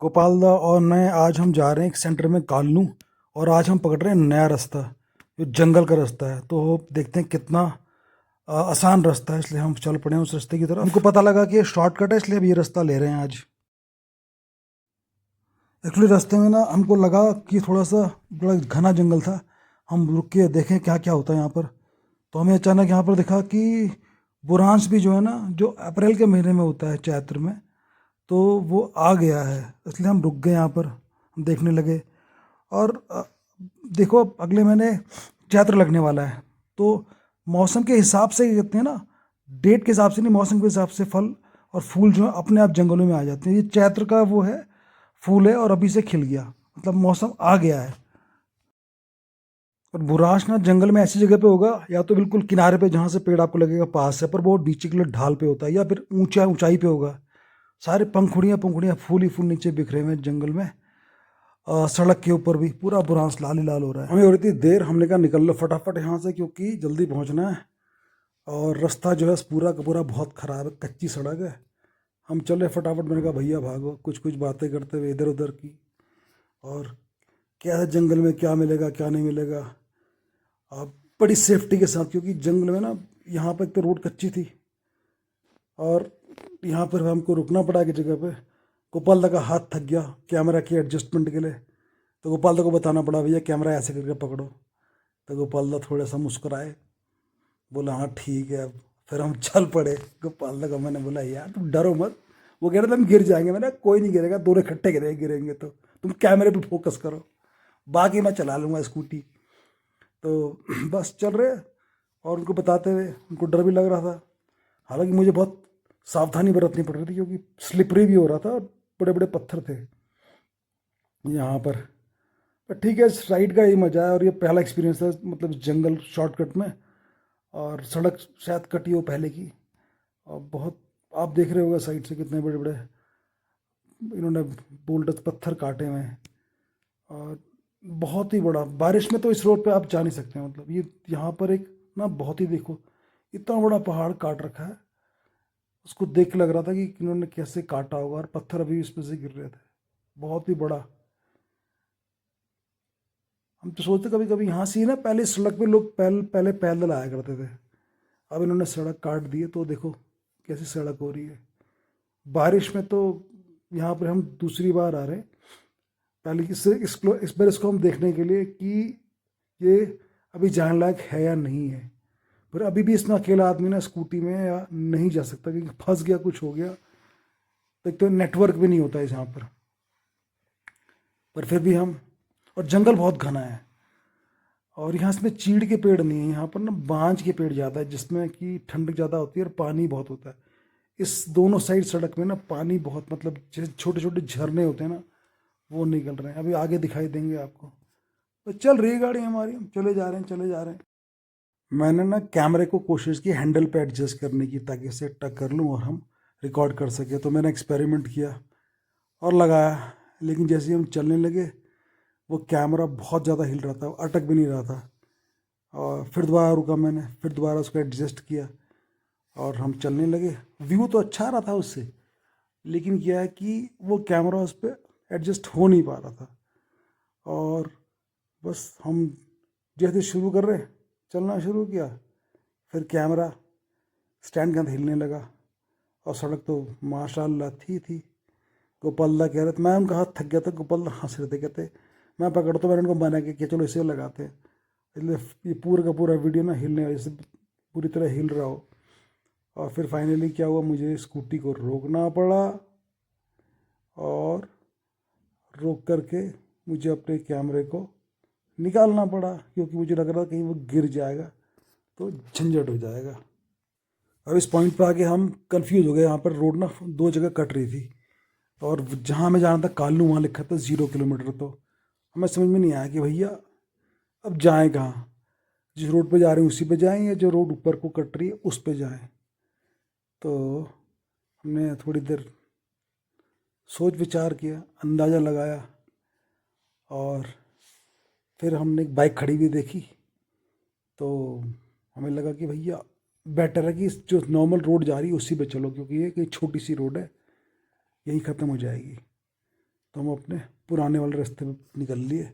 गोपाल दा और मैं आज हम जा रहे हैं एक सेंटर में कालनू। और आज हम पकड़ रहे हैं नया रास्ता जो जंगल का रास्ता है। तो देखते हैं कितना आसान रास्ता है, इसलिए हम चल पड़े हैं उस रास्ते की तरफ। हमको पता लगा कि ये शॉर्टकट है, इसलिए अब ये रास्ता ले रहे हैं आज। एक्चुअली रास्ते में ना हमको लगा कि थोड़ा सा बड़ा घना जंगल था। हम रुक के देखें क्या क्या होता है यहाँ पर। तो हमें अचानक यहाँ पर दिखा कि बुरांश भी जो है ना, जो अप्रैल के महीने में होता है, चैत्र में, तो वो आ गया है। इसलिए हम रुक गए यहाँ पर, हम देखने लगे। और देखो अब अगले महीने चैत्र लगने वाला है, तो मौसम के हिसाब से ये कहते हैं ना, डेट के हिसाब से नहीं, मौसम के हिसाब से फल और फूल जो है अपने आप जंगलों में आ जाते हैं। ये चैत्र का वो है, फूल है और अभी से खिल गया, मतलब मौसम आ गया है। और बुरांश ना जंगल में ऐसी जगह पे होगा, या तो बिल्कुल किनारे पे जहाँ से पेड़ आपको लगेगा पास है, पर बहुत नीचे के लिए ढाल पे होता है, या फिर ऊंचाई पे होगा। सारे पंखुड़ियाँ पंखुड़ियाँ फूल ही फूल नीचे बिखरे हुए हैं जंगल में। सड़क के ऊपर भी पूरा बुरांस लाल ही लाल हो रहा है। हमें हो रही थी देर, हमने कहा निकल लो फटाफट यहाँ से, क्योंकि जल्दी पहुँचना है। और रास्ता जो है पूरा का पूरा बहुत ख़राब है, कच्ची सड़क है। हम चले फटाफट, मैंने कहा भैया भागो, कुछ कुछ बातें करते हुए इधर उधर की। और क्या है जंगल में, क्या मिलेगा क्या नहीं मिलेगा। अब बड़ी सेफ्टी के साथ, क्योंकि जंगल में ना यहाँ पर एक तो रोड कच्ची थी, और यहाँ पर हमको रुकना पड़ा एक जगह पे। गोपाल दा का हाथ थक गया कैमरा की एडजस्टमेंट के लिए, तो गोपाल दा को बताना पड़ा भैया कैमरा ऐसे करके पकड़ो। तो गोपाल दा थोड़ा सा मुस्कुराए, बोला हाँ ठीक है। अब फिर हम चल पड़े। गोपाल दा को मैंने बोला यार तुम डरो मत, वो कह रहे थे हम गिर जाएंगे। मैंने कहा कोई नहीं गिरेगा, दोनों इकट्ठे गिरेंगे तो तुम कैमरे पे फोकस करो, बाकी मैं चला लूँगा स्कूटी। तो बस चल रहे, और उनको बताते हुए उनको डर भी लग रहा था। हालांकि मुझे बहुत सावधानी बरतनी पड़ रही थी, क्योंकि स्लिपरी भी हो रहा था और बड़े बड़े पत्थर थे यहाँ पर ठीक है, इस राइड का यही मज़ा है। और ये पहला एक्सपीरियंस है, मतलब जंगल शॉर्टकट में। और सड़क शायद कटी हो पहले की। और बहुत, आप देख रहे होगा साइड से कितने बड़े बड़े इन्होंने बोल्डर पत्थर काटे हुए हैं। और बहुत ही बड़ा, बारिश में तो इस रोड पे आप जा नहीं सकते, मतलब ये यहाँ पर एक ना बहुत ही, देखो इतना बड़ा पहाड़ काट रखा है। उसको देख के लग रहा था कि इन्होंने कैसे काटा होगा, और पत्थर अभी इस पर से गिर रहे थे, बहुत ही बड़ा। हम तो सोचते कभी कभी यहाँ से ही ना, पहले सड़क पे लोग पहले पैदल आया करते थे। अब इन्होंने सड़क काट दी है, तो देखो कैसी सड़क हो रही है बारिश में। तो यहाँ पर हम दूसरी बार आ रहे हैं। पहले इस बार इसको हम देखने के लिए कि ये अभी जाने लायक है या नहीं है। पर अभी भी इसमें अकेला आदमी ना स्कूटी में या नहीं जा सकता, क्योंकि फंस गया, कुछ हो गया तो। एक तो नेटवर्क भी नहीं होता है यहाँ पर फिर भी हम, और जंगल बहुत घना है। और यहाँ इसमें चीड़ के पेड़ नहीं है, यहाँ पर ना बांज के पेड़ ज़्यादा है, जिसमें कि ठंडक ज़्यादा होती है और पानी बहुत होता है। इस दोनों साइड सड़क में ना पानी बहुत, मतलब जैसे छोटे छोटे झरने होते हैं ना, वो निकल रहे हैं, अभी आगे दिखाई देंगे आपको। तो चल रही है गाड़ी हमारी, हम चले जा रहे हैं चले जा रहे हैं। मैंने ना कैमरे को कोशिश की हैंडल पे एडजस्ट करने की, ताकि इसे टक कर लूँ और हम रिकॉर्ड कर सके। तो मैंने एक्सपेरिमेंट किया और लगाया, लेकिन जैसे ही हम चलने लगे वो कैमरा बहुत ज़्यादा हिल रहा था, अटक भी नहीं रहा था। और फिर दोबारा रुका मैंने, फिर दोबारा उसको एडजस्ट किया और हम चलने लगे। व्यू तो अच्छा आ रहा था उससे, लेकिन क्या है कि वो कैमरा उस पर एडजस्ट हो नहीं पा रहा था। और बस हम जैसे शुरू कर रहे, चलना शुरू किया, फिर कैमरा स्टैंड के अंदर हिलने लगा। और सड़क तो माशाल्लाह थी। गोपाल कह रहे थे, मैं उनका हाथ थक गया था, गोपाल हंस रहे थे, कहते मैं पकड़, तो मैंने उनको मना किया कि चलो इसे लगाते हैं। इसलिए ये पूरा का पूरा वीडियो ना हिलने, जैसे पूरी तरह हिल रहा हो। और फिर फाइनली क्या हुआ, मुझे स्कूटी को रोकना पड़ा, और रोक करके मुझे अपने कैमरे को निकालना पड़ा, क्योंकि मुझे लग रहा था कहीं वो गिर जाएगा तो झंझट हो जाएगा। अब इस पॉइंट पर आके हम कंफ्यूज हो गए, यहाँ पर रोड ना दो जगह कट रही थी, और जहाँ हमें जाना था कालू, वहाँ लिखा था 0 किलोमीटर। तो हमें समझ में नहीं आया कि भैया अब जाएं कहाँ, जिस रोड पे जा रहे हैं उसी पे जाएं, या जो रोड ऊपर को कट रही है उस पे जाएं। तो हमने थोड़ी देर सोच विचार किया, अंदाज़ा लगाया, और फिर हमने एक बाइक खड़ी हुई देखी। तो हमें लगा कि भैया बेटर है कि जो नॉर्मल रोड जा रही है उसी पे चलो, क्योंकि ये कोई छोटी सी रोड है, यहीं ख़त्म हो जाएगी। तो हम अपने पुराने वाले रास्ते में निकल लिए।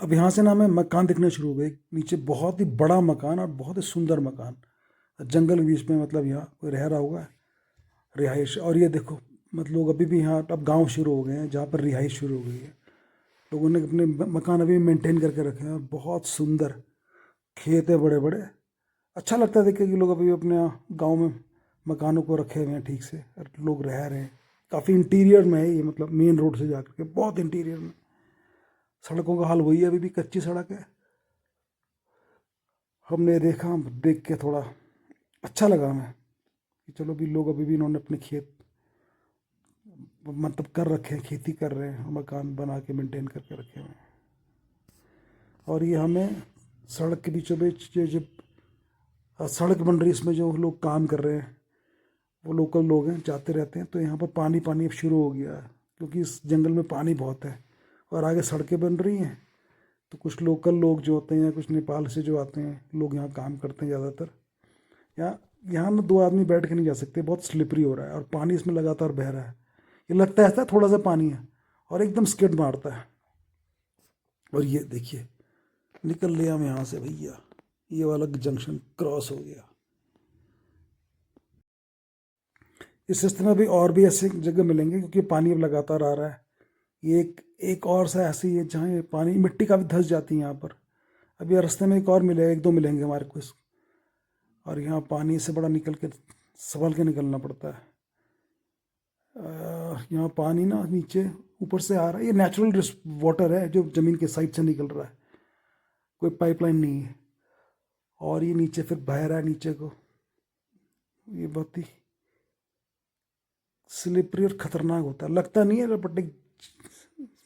अब यहाँ से ना हमें मकान दिखने शुरू हो गए, नीचे बहुत ही बड़ा मकान और बहुत ही सुंदर मकान, जंगल के बीच में, मतलब यहाँ कोई रह रहा होगा, रिहाइश। और ये देखो, मतलब लोग अभी भी यहाँ, अब गांव शुरू हो गए हैं जहाँ पर रिहाइश शुरू हो गई है। लोगों ने अपने मकान अभी मेंटेन करके रखे हैं, बहुत सुंदर खेत है बड़े बड़े। अच्छा लगता है देख के कि लोग अभी अपने गांव में मकानों को रखे हुए हैं ठीक से, और लोग रह रहे हैं। काफ़ी इंटीरियर में है ये, मतलब मेन रोड से जाकर के बहुत इंटीरियर में। सड़कों का हाल वही है, अभी भी कच्ची सड़क है। हमने देखा, देख के थोड़ा अच्छा लगा हमें कि चलो भी लोग अभी भी इन्होंने अपने खेत मतलब कर रखे हैं, खेती कर रहे हैं, मकान बना के मेंटेन करके रखे हुए हैं। और ये हमें सड़क के बीचों बीच जो जो सड़क बन रही है, इसमें जो लोग काम कर रहे हैं वो लोकल लोग हैं, जाते रहते हैं। तो यहाँ पर पानी पानी अब शुरू हो गया है, क्योंकि इस जंगल में पानी बहुत है और आगे सड़कें बन रही हैं। तो कुछ लोकल लोग जो होते हैं, कुछ नेपाल से जो आते हैं लोग, यहाँ काम करते हैं ज़्यादातर। यहाँ यहाँ ना दो आदमी बैठ के नहीं जा सकते, बहुत स्लिपरी हो रहा है और पानी इसमें लगातार बह रहा है। ये लगता है ऐसा थोड़ा सा पानी है और एकदम स्किड मारता है। और ये देखिए, निकल लिया हम यहाँ से भैया, ये वाला जंक्शन क्रॉस हो गया। इस रास्ते में भी और भी ऐसे जगह मिलेंगे, क्योंकि पानी अब लगातार आ रहा है। ये एक और सा ऐसी है जहाँ ये पानी, मिट्टी काफ़ी धंस जाती है यहाँ पर। अभी रास्ते में एक और मिलेगा, एक दो मिलेंगे हमारे को। और यहाँ पानी से बड़ा निकल के संभल के निकलना पड़ता है। यहाँ पानी ना नीचे ऊपर से आ रहा है, ये नेचुरल वाटर है जो ज़मीन के साइड से निकल रहा है, कोई पाइपलाइन नहीं है। और ये नीचे फिर बह रहा है नीचे को। ये बहुत ही स्लिपरी और ख़तरनाक होता है, लगता नहीं है, बट एक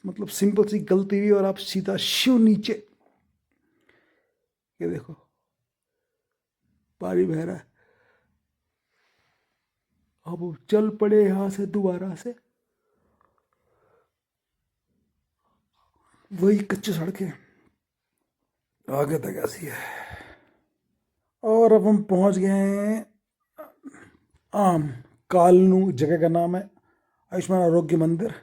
मतलब सिंपल सी गलती हुई और आप सीधा शिव नीचे। ये देखो पानी बह रहा है। अब चल पड़े यहाँ से दोबारा से, वही कच्ची सड़कें आगे तक ऐसी है। और अब हम पहुंच गए हैं आम कालनू, जगह का नाम है आयुष्मान आरोग्य मंदिर।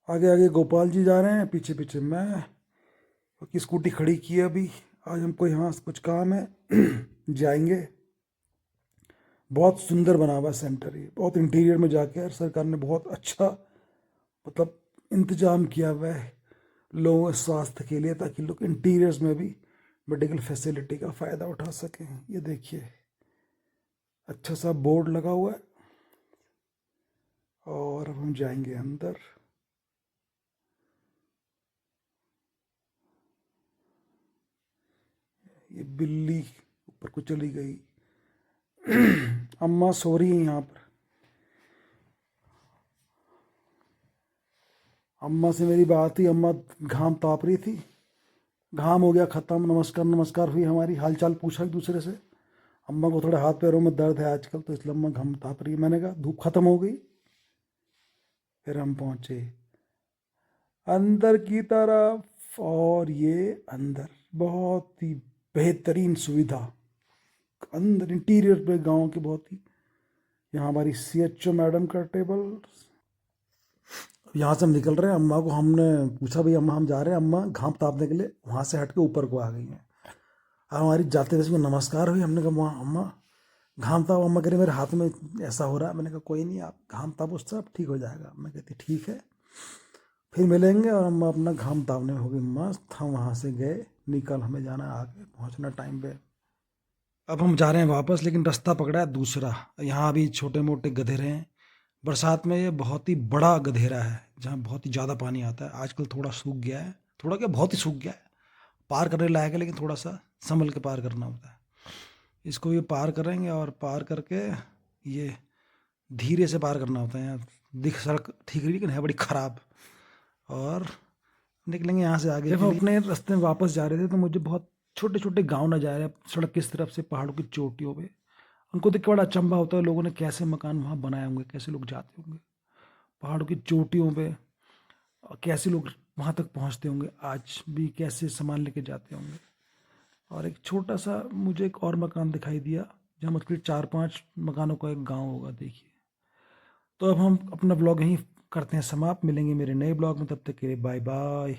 आगे आगे गोपाल जी जा रहे हैं, पीछे पीछे मैं, क्योंकि स्कूटी खड़ी की है अभी। आज हमको यहाँ कुछ काम है जाएंगे। बहुत सुंदर बना हुआ सेंटर, ये बहुत इंटीरियर में जाके सरकार ने बहुत अच्छा मतलब इंतजाम किया हुआ है लोगों के स्वास्थ्य के लिए, ताकि लोग इंटीरियर्स में भी मेडिकल फैसिलिटी का फ़ायदा उठा सकें। ये देखिए अच्छा सा बोर्ड लगा हुआ है। और अब हम जाएंगे अंदर। ये बिल्ली ऊपर को चली गई। अम्मा सो रही है यहाँ पर। अम्मा से मेरी बात हुई, अम्मा घाम ताप रही थी, घाम हो गया ख़त्म, नमस्कार नमस्कार हुई हमारी, हालचाल पूछा एक दूसरे से। अम्मा को थोड़े हाथ पैरों में दर्द है आजकल, तो इसलिए अम्मा घाम ताप रही है। मैंने कहा धूप ख़त्म हो गई। फिर हम पहुँचे अंदर की तरफ, और ये अंदर बहुत ही बेहतरीन सुविधा, अंदर इंटीरियर पे गांव की बहुत ही। यहाँ हमारी CHO मैडम का टेबल। यहाँ से हम निकल रहे हैं, अम्मा को हमने पूछा भाई अम्मा हम जा रहे हैं, अम्मा घाम तापने के लिए वहाँ से हट के ऊपर को आ गई हैं। और हमारी जाते हुए इसमें नमस्कार हुई। हमने कहा अम्मा घाम ताप, अम्मा कह रही मेरे हाथ में ऐसा हो रहा है। मैंने कहा कोई नहीं, आप घाम ताप, उससे अब ठीक हो जाएगा। मैं कहती ठीक है, फिर मिलेंगे। और अम्मा अपना घाम तापने में हो गई मस्त। हम वहाँ से गए, निकल, हमें जाना है आगे, पहुँचना टाइम पे। अब हम जा रहे हैं वापस, लेकिन रास्ता पकड़ा है दूसरा। यहाँ अभी छोटे मोटे गधेरे हैं। बरसात में ये बहुत ही बड़ा गधेरा है जहाँ बहुत ही ज़्यादा पानी आता है। आजकल थोड़ा सूख गया है, थोड़ा क्या बहुत ही सूख गया है, पार करने लायक है, लेकिन थोड़ा सा संभल के पार करना होता है। इसको ये पार करेंगे और पार करके ये धीरे से पार करना होता है। यहाँ दिख सड़क ठीक है, लेकिन है बड़ी ख़राब। और निकलेंगे यहाँ से आगे। जब हम अपने रास्ते में वापस जा रहे थे तो मुझे बहुत छोटे छोटे गांव नजर आ रहे, सड़क किस तरफ से पहाड़ों की चोटियों पे। उनको देख के बड़ा अचंभा होता है, लोगों ने कैसे मकान वहाँ बनाए होंगे, कैसे लोग जाते होंगे पहाड़ों की चोटियों पे, और कैसे लोग वहाँ तक पहुँचते होंगे, आज भी कैसे सामान लेके जाते होंगे। और एक छोटा सा मुझे एक और मकान दिखाई दिया, जहाँ मतलब 4-5 मकानों का एक गाँव होगा, देखिए। तो अब हम अपना ब्लॉग यहीं करते हैं समाप्त। मिलेंगे मेरे नए ब्लॉग में, तब तक के लिए बाय बाय।